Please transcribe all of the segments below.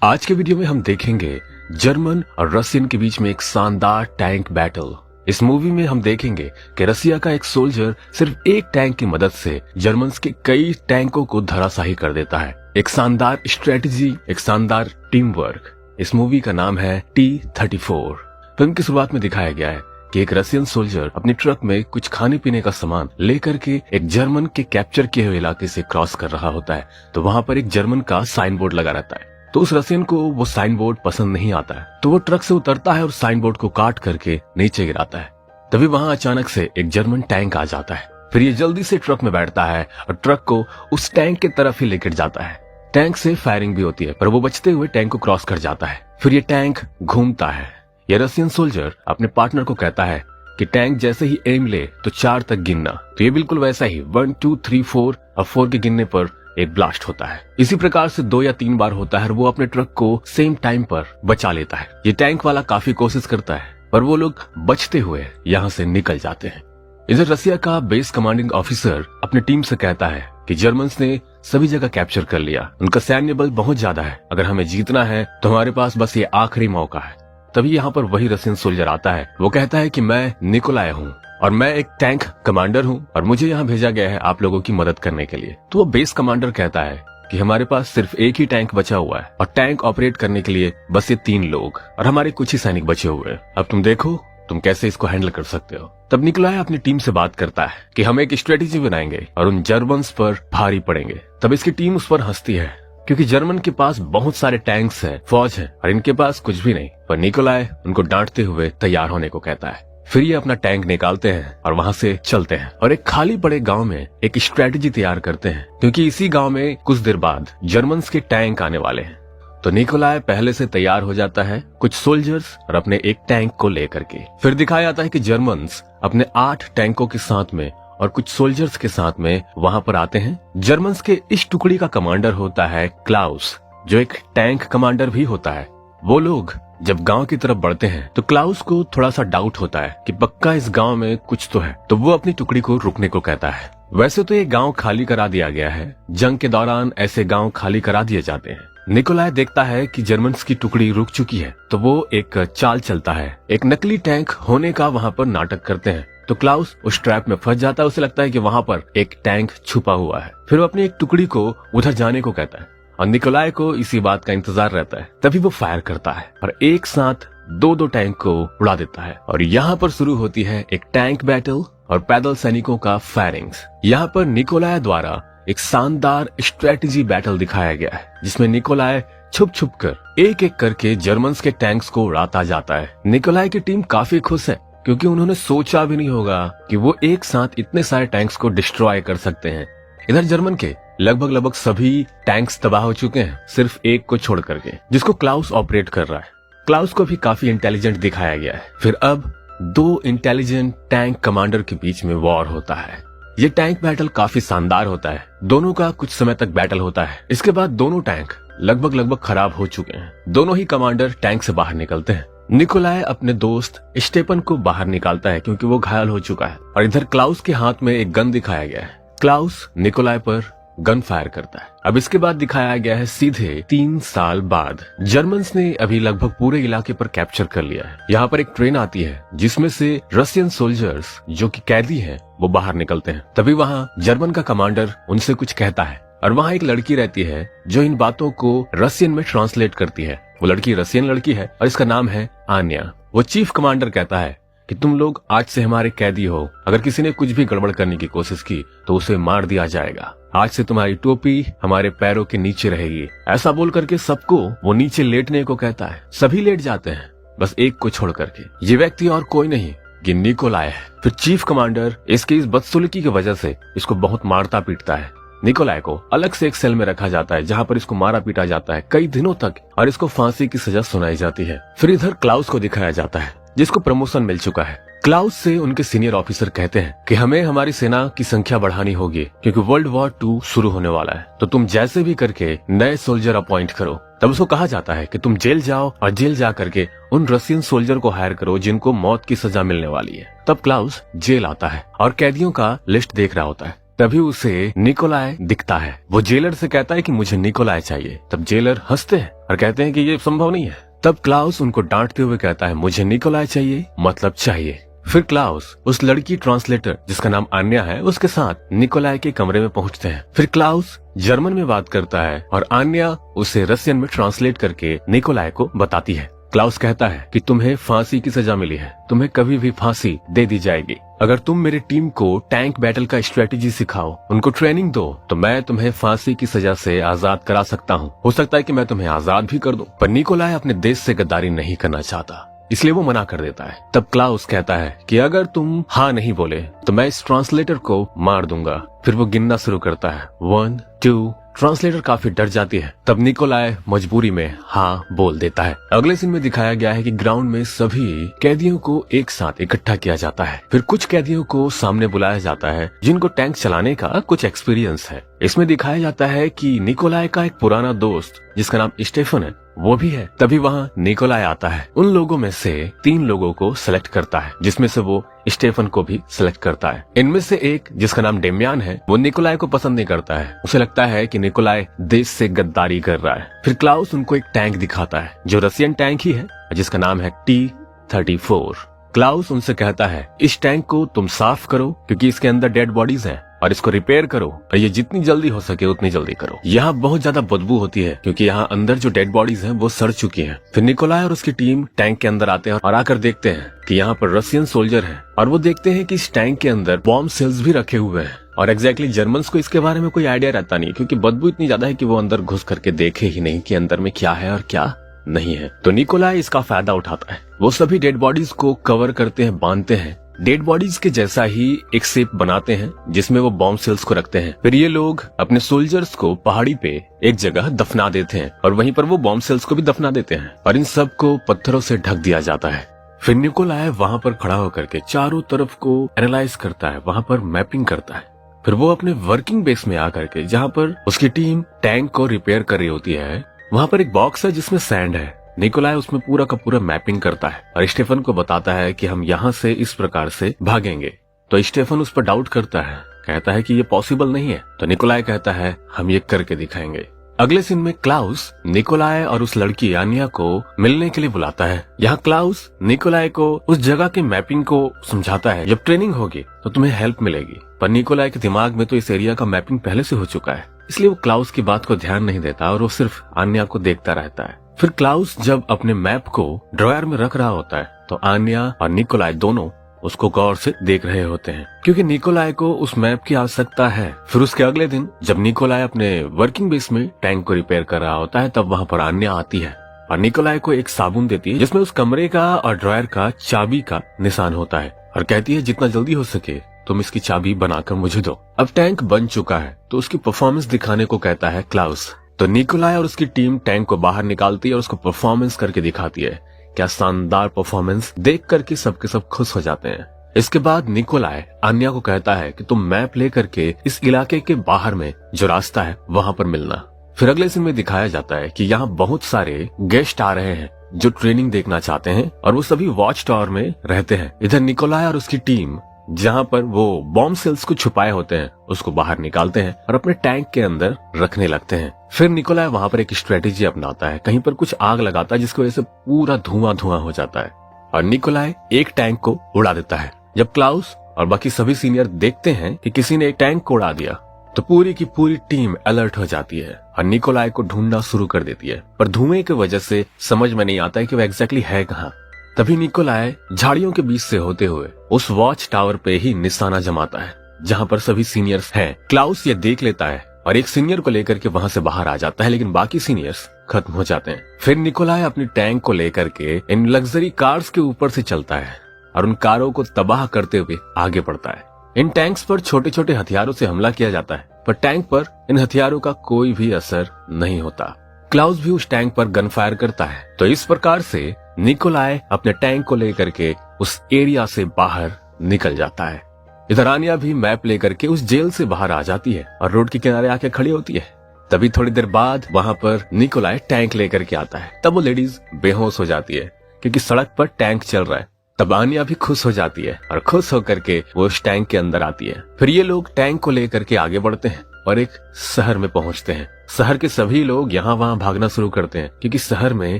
आज के वीडियो में हम देखेंगे जर्मन और रशियन के बीच में एक शानदार टैंक बैटल। इस मूवी में हम देखेंगे कि रसिया का एक सोल्जर सिर्फ एक टैंक की मदद से जर्मन्स के कई टैंकों को धराशाही कर देता है। एक शानदार स्ट्रेटजी, एक शानदार टीम वर्क। इस मूवी का नाम है T-34। फिल्म की शुरुआत में दिखाया गया है कि एक रशियन सोल्जर अपने ट्रक में कुछ खाने पीने का सामान लेकर के एक जर्मन के कैप्चर किए हुए इलाके से क्रॉस कर रहा होता है। तो वहाँ पर एक जर्मन का साइन बोर्ड लगा रहता है। तो उस रसियन को वो साइन बोर्ड पसंद नहीं आता है, तो वो ट्रक से उतरता है और साइन बोर्ड को काट करके नीचे गिराता है। तभी वहाँ अचानक से एक जर्मन टैंक आ जाता है। फिर ये जल्दी से ट्रक में बैठता है और ट्रक को उस टैंक की तरफ ही लेकर जाता है। टैंक से फायरिंग भी होती है, पर वो बचते हुए टैंक को क्रॉस कर जाता है। फिर ये टैंक घूमता है। ये रसियन सोल्जर अपने पार्टनर को कहता है कि टैंक जैसे ही एम ले तो 4 तक गिनना। तो ये बिल्कुल वैसा ही 1 2 3 4 और 4 के गिनने पर एक ब्लास्ट होता है। इसी प्रकार से 2 या 3 बार होता है और वो अपने ट्रक को सेम टाइम पर बचा लेता है। ये टैंक वाला काफी कोशिश करता है, पर वो लोग बचते हुए यहाँ से निकल जाते हैं। इधर रसिया का बेस कमांडिंग ऑफिसर अपने टीम से कहता है कि जर्मन्स ने सभी जगह कैप्चर कर लिया, उनका सैन्य बल बहुत ज्यादा है, अगर हमें जीतना है तो हमारे पास बस ये आखिरी मौका है। तभी यहाँ पर वही रशियन सोल्जर आता है। वो कहता है कि मैं निकोलाय हूँ और मैं एक टैंक कमांडर हूँ और मुझे यहाँ भेजा गया है आप लोगों की मदद करने के लिए। तो वो बेस कमांडर कहता है कि हमारे पास सिर्फ एक ही टैंक बचा हुआ है और टैंक ऑपरेट करने के लिए बस ये 3 लोग और हमारे कुछ ही सैनिक बचे हुए हैं। अब तुम देखो तुम कैसे इसको हैंडल कर सकते हो। तब निकोलाय अपनी टीम से बात करता है कि हम एक स्ट्रेटेजी बनाएंगे और उन जर्मन्स पर भारी पड़ेंगे। तब इसकी टीम उस पर हंसती है, क्योंकि जर्मन के पास बहुत सारे टैंक्स हैं, फौज है और इनके पास कुछ भी नहीं। पर निकोलाय उनको डांटते हुए तैयार होने को कहता है। फिर ये अपना टैंक निकालते हैं और वहाँ से चलते हैं और एक खाली पड़े गांव में एक स्ट्रेटेजी तैयार करते हैं, क्योंकि इसी गांव में कुछ देर बाद जर्मन्स के टैंक आने वाले हैं। तो निकोलाय पहले से तैयार हो जाता है कुछ सोल्जर्स और अपने एक टैंक को लेकर के। फिर दिखाया जाता है कि जर्मन्स अपने 8 टैंकों के साथ में और कुछ सोल्जर्स के साथ में वहाँ पर आते हैं। जर्मन्स के इस टुकड़ी का कमांडर होता है क्लाउस, जो एक टैंक कमांडर भी होता है। वो लोग जब गांव की तरफ बढ़ते हैं तो क्लाउस को थोड़ा सा डाउट होता है कि पक्का इस गांव में कुछ तो है, तो वो अपनी टुकड़ी को रुकने को कहता है। वैसे तो ये गांव खाली करा दिया गया है, जंग के दौरान ऐसे गांव खाली करा दिए जाते हैं। निकोलाय देखता है कि जर्मन्स की टुकड़ी रुक चुकी है, तो वो एक चाल चलता है। एक नकली टैंक होने का वहाँ पर नाटक करते हैं। तो क्लाउस उस ट्रैप में फंस जाता है। उसे लगता है कि वहाँ पर एक टैंक छुपा हुआ है। फिर वो अपनी एक टुकड़ी को उधर जाने को कहता है और निकोलाय को इसी बात का इंतजार रहता है। तभी वो फायर करता है और एक साथ 2-2 टैंक को उड़ा देता है और यहाँ पर शुरू होती है एक टैंक बैटल और पैदल सैनिकों का फायरिंग्स। यहाँ पर निकोलाय द्वारा एक शानदार स्ट्रेटेजी बैटल दिखाया गया है, जिसमें निकोलाय छुप छुप कर एक एक करके जर्मन्स के टैंक्स को उड़ाता जाता है। निकोलाय की टीम काफी खुश है, क्योंकि उन्होंने सोचा भी नहीं होगा कि वो एक साथ इतने सारे टैंक्स को डिस्ट्रॉय कर सकते हैं। इधर जर्मन के लगभग सभी टैंक्स तबाह हो चुके हैं, सिर्फ एक को छोड़ करके, जिसको क्लाउस ऑपरेट कर रहा है। क्लाउस को भी काफी इंटेलिजेंट दिखाया गया है। फिर अब 2 इंटेलिजेंट टैंक कमांडर के बीच में वॉर होता है। ये टैंक बैटल काफी शानदार होता है। दोनों का कुछ समय तक बैटल होता है। इसके बाद दोनों टैंक लगभग खराब हो चुके हैं। दोनों ही कमांडर टैंक से बाहर निकलते हैं। निकोलाय अपने दोस्त स्टेपन को बाहर निकालता है, क्योंकि वो घायल हो चुका है। और इधर क्लाउस के हाथ में एक गन दिखाया गया है। क्लाउस निकोलाय पर गन फायर करता है। अब इसके बाद दिखाया गया है सीधे 3 साल बाद। जर्मन्स ने अभी लगभग पूरे इलाके पर कैप्चर कर लिया है। यहाँ पर एक ट्रेन आती है, जिसमें से रशियन सोल्जर्स जो कि कैदी हैं वो बाहर निकलते हैं। तभी वहाँ जर्मन का कमांडर उनसे कुछ कहता है और वहाँ एक लड़की रहती है जो इन बातों को रशियन में ट्रांसलेट करती है। वो लड़की रशियन लड़की है और इसका नाम है आन्या। वो चीफ कमांडर कहता है कि तुम लोग आज से हमारे कैदी हो। अगर किसी ने कुछ भी गड़बड़ करने की कोशिश की तो उसे मार दिया जाएगा। आज से तुम्हारी टोपी हमारे पैरों के नीचे रहेगी। ऐसा बोल करके सबको वो नीचे लेटने को कहता है। सभी लेट जाते हैं, बस एक को छोड़ करके। ये व्यक्ति और कोई नहीं, ये निकोलाय है। फिर चीफ कमांडर इसकी इस बदसलूकी की वजह से इसको बहुत मारता पीटता है। निकोलाय को अलग से एक सेल में रखा जाता है, जहाँ पर इसको मारा पीटा जाता है कई दिनों तक और इसको फांसी की सजा सुनाई जाती है। फिर इधर क्लाउस को दिखाया जाता है, जिसको प्रमोशन मिल चुका है। क्लाउस से उनके सीनियर ऑफिसर कहते हैं कि हमें हमारी सेना की संख्या बढ़ानी होगी, क्योंकि वर्ल्ड वॉर 2 शुरू होने वाला है। तो तुम जैसे भी करके नए सोल्जर अपॉइंट करो। तब उसको कहा जाता है कि तुम जेल जाओ और जेल जा करके उन रशियन सोल्जर को हायर करो जिनको मौत की सजा मिलने वाली है। तब क्लाउस जेल आता है और कैदियों का लिस्ट देख रहा होता है। तभी उसे निकोलाय दिखता है। वो जेलर से कहता है कि मुझे निकोलाय चाहिए। तब जेलर हंसते हैं और कहते हैं कि ये संभव नहीं है। तब क्लाउस उनको डांटते हुए कहता है मुझे निकोलाय चाहिए मतलब चाहिए। फिर क्लाउस उस लड़की ट्रांसलेटर जिसका नाम आन्या है उसके साथ निकोलाय के कमरे में पहुंचते हैं। फिर क्लाउस जर्मन में बात करता है और आन्या उसे रसियन में ट्रांसलेट करके निकोलाय को बताती है। क्लाउस कहता है कि तुम्हें फांसी की सजा मिली है, तुम्हें कभी भी फांसी दे दी जाएगी। अगर तुम मेरी टीम को टैंक बैटल का स्ट्रेटेजी सिखाओ, उनको ट्रेनिंग दो, तो मैं तुम्हें फांसी की सजा से आजाद करा सकता हूँ। हो सकता है कि मैं तुम्हें आजाद भी कर दूं। पर निकोलाय अपने देश से गद्दारी नहीं करना चाहता, इसलिए वो मना कर देता है। तब क्लाउस कहता है कि अगर तुम हाँ नहीं बोले तो मैं इस ट्रांसलेटर को मार दूंगा। फिर वो गिनना शुरू करता है 1 2। ट्रांसलेटर काफी डर जाती है। तब निकोलाय मजबूरी में हाँ बोल देता है। अगले सीन में दिखाया गया है कि ग्राउंड में सभी कैदियों को एक साथ इकट्ठा किया जाता है। फिर कुछ कैदियों को सामने बुलाया जाता है जिनको टैंक चलाने का कुछ एक्सपीरियंस है। इसमें दिखाया जाता है कि निकोलाय का एक पुराना दोस्त जिसका नाम स्टेफन है वो भी है। तभी वहाँ निकोलाय आता है। उन लोगों में से 3 लोगों को सेलेक्ट करता है, जिसमें से वो स्टेफन को भी सिलेक्ट करता है। इनमें से एक जिसका नाम डेमियान है वो निकोलाय को पसंद नहीं करता है। उसे लगता है कि निकोलाय देश से गद्दारी कर रहा है। फिर क्लाउस उनको एक टैंक दिखाता है जो रसियन टैंक ही है जिसका नाम है T-34। क्लाउस उनसे कहता है इस टैंक को तुम साफ करो क्योंकि इसके अंदर डेड बॉडीज हैं और इसको रिपेयर करो और ये जितनी जल्दी हो सके उतनी जल्दी करो। यहाँ बहुत ज्यादा बदबू होती है क्योंकि यहाँ अंदर जो डेड बॉडीज हैं वो सड़ चुकी हैं। फिर निकोलाय और उसकी टीम टैंक के अंदर आते हैं और आकर देखते हैं कि यहाँ पर रसियन सोल्जर हैं और वो देखते हैं कि इस टैंक के अंदर बॉम्ब सेल्स भी रखे हुए हैं। और एग्जैक्टली जर्मन्स को इसके बारे में कोई आइडिया रहता नहीं क्योंकि बदबू इतनी ज्यादा है कि वो अंदर घुस करके देखे ही नहीं कि अंदर में क्या है और क्या नहीं है। तो निकोलाय इसका फायदा उठाता है। वो सभी डेड बॉडीज को कवर करते हैं, बांधते हैं, डेड बॉडीज के जैसा ही एक शेप बनाते हैं जिसमें वो बॉम्ब सेल्स को रखते हैं। फिर ये लोग अपने सोल्जर्स को पहाड़ी पे एक जगह दफना देते हैं और वहीं पर वो बॉम्ब सेल्स को भी दफना देते हैं और इन सब को पत्थरों से ढक दिया जाता है। फिर निकोलाय वहाँ पर खड़ा होकर के चारों तरफ को एनालाइज करता है, वहाँ पर मैपिंग करता है। फिर वो अपने वर्किंग बेस में आकर के जहाँ पर उसकी टीम टैंक को रिपेयर कर रही होती है वहाँ पर एक बॉक्स है जिसमें सैंड है। निकोलाय उसमें पूरा का पूरा मैपिंग करता है और स्टेफन को बताता है कि हम यहाँ से इस प्रकार से भागेंगे। तो स्टेफन उस पर डाउट करता है, कहता है कि ये पॉसिबल नहीं है। तो निकोलाय कहता है हम ये करके दिखाएंगे। अगले सीन में क्लाउस निकोलाय और उस लड़की आन्या को मिलने के लिए बुलाता है। यहाँ क्लाउस निकोलाय को उस जगह के मैपिंग को समझाता है, जब ट्रेनिंग होगी तो तुम्हें हेल्प मिलेगी। पर निकोलाय के दिमाग में तो इस एरिया का मैपिंग पहले से हो चुका है, इसलिए वो क्लाउस की बात को ध्यान नहीं देता और वो सिर्फ आन्या को देखता रहता है। फिर क्लाउस जब अपने मैप को ड्रॉयर में रख रहा होता है तो आन्या और निकोलाय दोनों उसको गौर से देख रहे होते हैं क्योंकि निकोलाय को उस मैप की आवश्यकता है। फिर उसके अगले दिन जब निकोलाय अपने वर्किंग बेस में टैंक को रिपेयर कर रहा होता है तब वहाँ पर आन्या आती है और निकोलाय को एक साबुन देती है जिसमें उस कमरे का और ड्रॉयर का चाबी का निशान होता है और कहती है जितना जल्दी हो सके तुम इसकी चाबी बनाकर मुझे दो। अब टैंक बन चुका है तो उसकी परफॉर्मेंस दिखाने को कहता है क्लाउस। तो निकोलाय और उसकी टीम टैंक को बाहर निकालती है और उसको परफॉर्मेंस करके दिखाती है। क्या शानदार परफॉर्मेंस देख करके सबके सब खुश हो जाते हैं। इसके बाद निकोलाय आन्या को कहता है कि तुम मैप लेकर के इस इलाके के बाहर में जो रास्ता है वहां पर मिलना। फिर अगले सीन में दिखाया जाता है कि यहाँ बहुत सारे गेस्ट आ रहे हैं जो ट्रेनिंग देखना चाहते हैं और वो सभी वॉच टावर में रहते हैं। इधर निकोलाय और उसकी टीम जहाँ पर वो बॉम्ब सेल्स को छुपाए होते हैं उसको बाहर निकालते हैं और अपने टैंक के अंदर रखने लगते हैं। फिर निकोलाय वहाँ पर एक स्ट्रेटेजी अपनाता है, कहीं पर कुछ आग लगाता है जिसकी वजह से पूरा धुआं धुआं हो जाता है और निकोलाय एक टैंक को उड़ा देता है। जब क्लाउस और बाकी सभी सीनियर देखते हैं कि किसी ने एक टैंक को उड़ा दिया तो पूरी की पूरी टीम अलर्ट हो जाती है और निकोलाय को ढूंढना शुरू कर देती है, पर धुएं की वजह से समझ में नहीं आता है कि वो एग्जैक्टली है कहाँ। तभी निकोलाय झाड़ियों के बीच से होते हुए उस वॉच टावर पे ही निशाना जमाता है जहाँ पर सभी सीनियर्स हैं। क्लाउस ये देख लेता है और एक सीनियर को लेकर के वहाँ से बाहर आ जाता है, लेकिन बाकी सीनियर्स खत्म हो जाते हैं। फिर निकोलाय अपनी टैंक को लेकर के इन लग्जरी कार्स के ऊपर से चलता है और उन कारों को तबाह करते हुए आगे बढ़ता है। इन टैंक्स पर छोटे छोटे हथियारों से हमला किया जाता है, पर टैंक पर इन हथियारों का कोई भी असर नहीं होता। क्लाउस भी उस टैंक पर गन फायर करता है। तो इस प्रकार से निकोलाय अपने टैंक को लेकर के उस एरिया से बाहर निकल जाता है। इधर आन्या भी मैप लेकर के उस जेल से बाहर आ जाती है और रोड के किनारे आके खड़ी होती है। तभी थोड़ी देर बाद वहाँ पर निकोलाय टैंक लेकर के आता है। तब वो लेडीज बेहोश हो जाती है क्योंकि सड़क पर टैंक चल रहा है तब आनिया भी खुश हो जाती है और खुश होकर के वो उस टैंक के अंदर आती है। फिर ये लोग टैंक को लेकर के आगे बढ़ते हैं और एक शहर में पहुंचते हैं। शहर के सभी लोग यहाँ वहाँ भागना शुरू करते हैं क्योंकि शहर में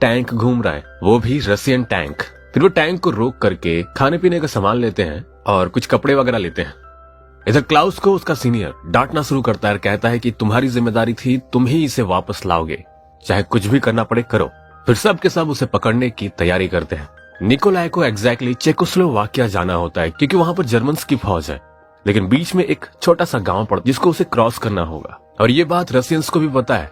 टैंक घूम रहा है, वो भी रशियन टैंक। फिर वो टैंक को रोक करके खाने पीने का सामान लेते हैं और कुछ कपड़े वगैरह लेते हैं। इधर क्लाउस को उसका सीनियर डांटना शुरू करता है, कहता है कि तुम्हारी जिम्मेदारी थी, तुम ही इसे वापस लाओगे, चाहे कुछ भी करना पड़े करो। फिर सब के सब उसे पकड़ने की तैयारी करते हैं। निकोलाई को एग्जैक्टली चेकोस्लोवाकिया जाना होता है क्योंकि वहां पर जर्मन्स की फौज है, लेकिन बीच में एक छोटा सा गांव पड़ता जिसको उसे क्रॉस करना होगा। और ये बात रशियंस को भी पता है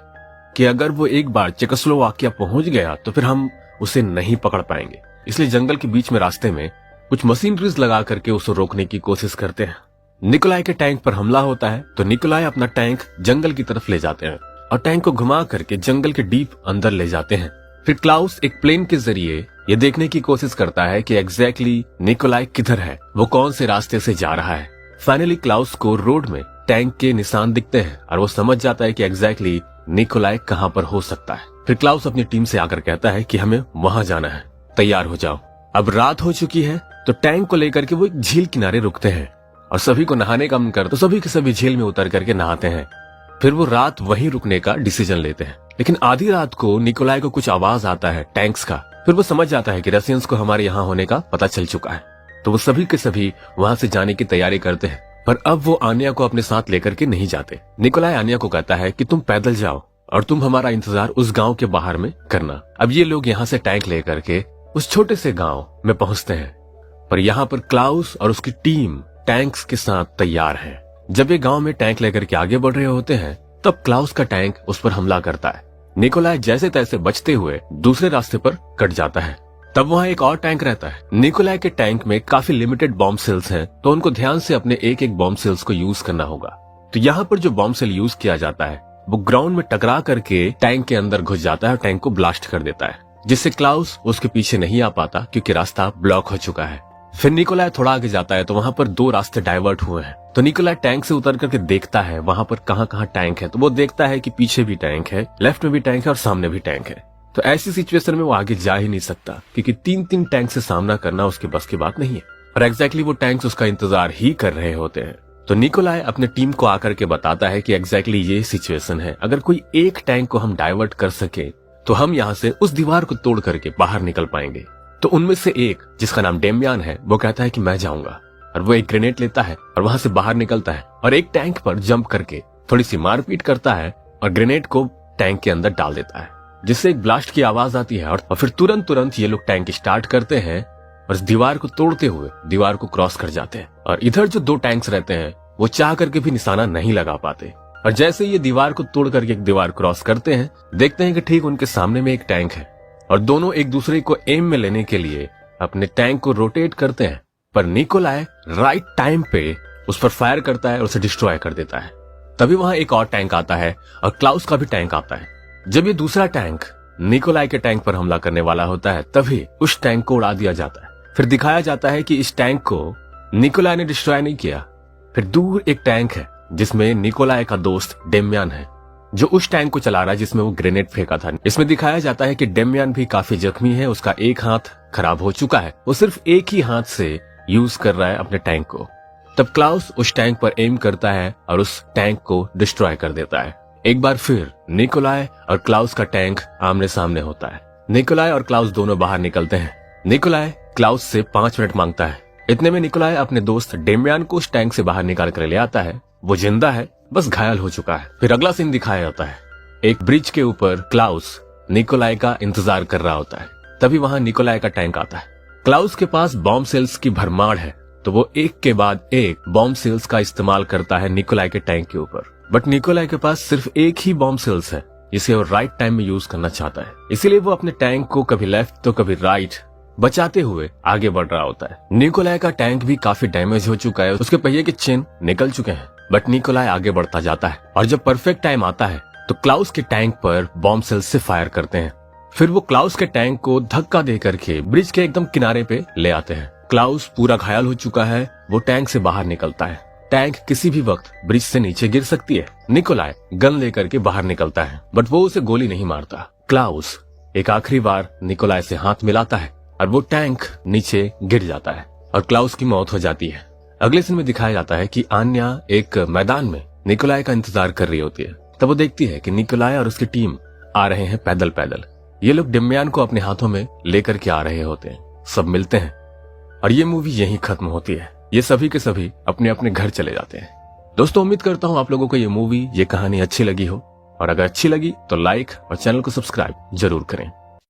कि अगर वो एक बार चेकोस्लोवाकिया पहुंच गया तो फिर हम उसे नहीं पकड़ पाएंगे। इसलिए जंगल के बीच में रास्ते में कुछ मशीनरीज लगा करके उसे रोकने की कोशिश करते हैं। निकोलाई के टैंक पर हमला होता है तो निकोलाई अपना टैंक जंगल की तरफ ले जाते हैं और टैंक को घुमा करके जंगल के डीप अंदर ले जाते हैं। फिर क्लाउस एक प्लेन के जरिए ये देखने की कोशिश करता है कि एग्जैक्टली निकोलाई किधर है, वो कौन से रास्ते से जा रहा है। फाइनली क्लाउस को रोड में टैंक के निशान दिखते हैं और वो समझ जाता है कि एग्जैक्टली निकोलाई कहाँ पर हो सकता है। फिर क्लाउस अपनी टीम से आकर कहता है कि हमें वहां जाना है, तैयार हो जाओ। अब रात हो चुकी है तो टैंक को लेकर के वो एक झील किनारे रुकते हैं और सभी को नहाने का मन कर तो सभी के सभी झील में उतर करके नहाते हैं। फिर वो रात वहीं रुकने का डिसीजन लेते हैं, लेकिन आधी रात को निकोलाई को कुछ आवाज आता है टैंक्स का। फिर वो समझ जाता है कि रशियंस को हमारे यहाँ होने का पता चल चुका है, तो वो सभी के सभी वहां से जाने की तैयारी करते हैं। पर अब वो आनिया को अपने साथ लेकर के नहीं जाते। निकोलाई आनिया को कहता है कि तुम पैदल जाओ और तुम हमारा इंतजार उस गांव के बाहर में करना। अब ये लोग यहाँ से टैंक लेकर के उस छोटे से गांव में पहुंचते हैं, पर यहाँ पर क्लाउस और उसकी टीम टैंक्स के साथ तैयार है। जब ये गांव में टैंक लेकर के आगे बढ़ रहे होते हैं तब क्लाउस का टैंक उस पर हमला करता है। निकोलाई जैसे तैसे बचते हुए दूसरे रास्ते पर कट जाता है। तब वहाँ एक और टैंक रहता है। निकोलाई के टैंक में काफी लिमिटेड बॉम्ब सेल्स हैं, तो उनको ध्यान से अपने एक एक बॉम्ब सेल्स को यूज करना होगा। तो यहाँ पर जो बॉम्ब सेल यूज किया जाता है वो ग्राउंड में टकरा करके टैंक के अंदर घुस जाता है और टैंक को ब्लास्ट कर देता है, जिससे क्लाउस उसके पीछे नहीं आ पाता क्योंकि रास्ता ब्लॉक हो चुका है। फिर निकोलाई थोड़ा आगे जाता है तो वहां पर दो रास्ते डाइवर्ट हुए हैं। तो निकोलाई टैंक से उतर करके देखता है वहां पर कहाँ कहाँ टैंक है। तो वो देखता है कि पीछे भी टैंक है, लेफ्ट में भी टैंक है और सामने भी टैंक है। तो ऐसी सिचुएशन में वो आगे जा ही नहीं सकता क्योंकि तीन तीन टैंक से सामना करना उसके बस की बात नहीं है। और एग्जैक्टली वो टैंक्स उसका इंतजार ही कर रहे होते हैं। तो निकोलाई अपने टीम को आकर के बताता है कि एग्जैक्टली ये सिचुएशन है, अगर कोई एक टैंक को हम डाइवर्ट कर सके तो हम यहाँ से उस दीवार को तोड़ करके बाहर निकल पाएंगे। तो उनमें से एक, जिसका नाम डेमियान है, वो कहता है कि मैं जाऊंगा, और वो एक ग्रेनेड लेता है और वहां से बाहर निकलता है और एक टैंक पर जंप करके थोड़ी सी मारपीट करता है और ग्रेनेड को टैंक के अंदर डाल देता है, जिससे एक ब्लास्ट की आवाज आती है। और फिर तुरंत ये लोग टैंक स्टार्ट करते हैं और इस दीवार को तोड़ते हुए दीवार को क्रॉस कर जाते हैं। और इधर जो दो टैंक्स रहते हैं वो चाह करके भी निशाना नहीं लगा पाते। और जैसे ये दीवार को तोड़ करके एक दीवार क्रॉस करते हैं, देखते हैं कि ठीक उनके सामने में एक टैंक है और दोनों एक दूसरे को एम में लेने के लिए अपने टैंक को रोटेट करते हैं। पर निकोलाई राइट टाइम पे उस पर फायर करता है और उसे डिस्ट्रॉय कर देता है। तभी वहां एक और टैंक आता है और क्लाउस का भी टैंक आता है। जब ये दूसरा टैंक निकोलाई के टैंक पर हमला करने वाला होता है तभी उस टैंक को उड़ा दिया जाता है। फिर दिखाया जाता है कि इस टैंक को निकोलाई ने डिस्ट्रॉय नहीं किया। फिर दूर एक टैंक है जिसमें निकोलाई का दोस्त डेमियान है, जो उस टैंक को चला रहा है जिसमें वो ग्रेनेड फेंका था। इसमें दिखाया जाता है कि डेमियान भी काफी जख्मी है, उसका एक हाथ खराब हो चुका है, वो सिर्फ एक ही हाथ से यूज कर रहा है अपने टैंक को। तब क्लाउस उस टैंक पर एम करता है और उस टैंक को डिस्ट्रॉय कर देता है। एक बार फिर निकोलाई और क्लाउस का टैंक आमने सामने होता है। निकोलाई और क्लाउस दोनों बाहर निकलते हैं। निकोलाई क्लाउस से 5 मिनट मांगता है। इतने में निकोलाई अपने दोस्त डेमियान को उस टैंक से बाहर निकाल कर ले आता है। वो जिंदा है, बस घायल हो चुका है। फिर अगला सीन दिखाया जाता है, एक ब्रिज के ऊपर क्लाउस निकोलाई का इंतजार कर रहा होता है। तभी वहां निकोलाई का टैंक आता है। क्लाउस के पास बॉम्ब सेल्स की भरमार है, तो वो एक के बाद एक बॉम्ब सेल्स का इस्तेमाल करता है निकोलाई के टैंक के ऊपर। बट निकोलाई के पास सिर्फ एक ही बॉम्ब सेल्स है जिसे वो राइट टाइम में यूज करना चाहता है। इसीलिए वो अपने टैंक को कभी लेफ्ट तो कभी राइट बचाते हुए आगे बढ़ रहा होता है। निकोलाई का टैंक भी काफी डैमेज हो चुका है, उसके पहिए के चेन निकल चुके हैं, बट निकोलाई आगे बढ़ता जाता है। और जब परफेक्ट टाइम आता है तो क्लाउस के टैंक पर बॉम्ब सेल्स से फायर करते हैं। फिर वो क्लाउस के टैंक को धक्का दे करके ब्रिज के एकदम किनारे पे ले आते हैं। क्लाउस पूरा घायल हो चुका है, वो टैंक से बाहर निकलता है। टैंक किसी भी वक्त ब्रिज से नीचे गिर सकती है। निकोलाई गन लेकर के बाहर निकलता है, बट वो उसे गोली नहीं मारता। क्लाउस एक आखिरी बार निकोलाई से हाथ मिलाता है और वो टैंक नीचे गिर जाता है और क्लाउस की मौत हो जाती है। अगले सीन में दिखाया जाता है कि आन्या एक मैदान में निकोलाई का इंतजार कर रही होती है। तब वो देखती है कि निकोलाई और उसकी टीम आ रहे हैं पैदल पैदल। ये लोग डेमियन को अपने हाथों में लेकर के आ रहे होते हैं। सब मिलते हैं और ये मूवी यहीं खत्म होती है। ये सभी के सभी अपने अपने घर चले जाते हैं। दोस्तों, उम्मीद करता हूं आप लोगों को ये मूवी, ये कहानी अच्छी लगी हो, और अगर अच्छी लगी तो लाइक और चैनल को सब्सक्राइब जरूर करें।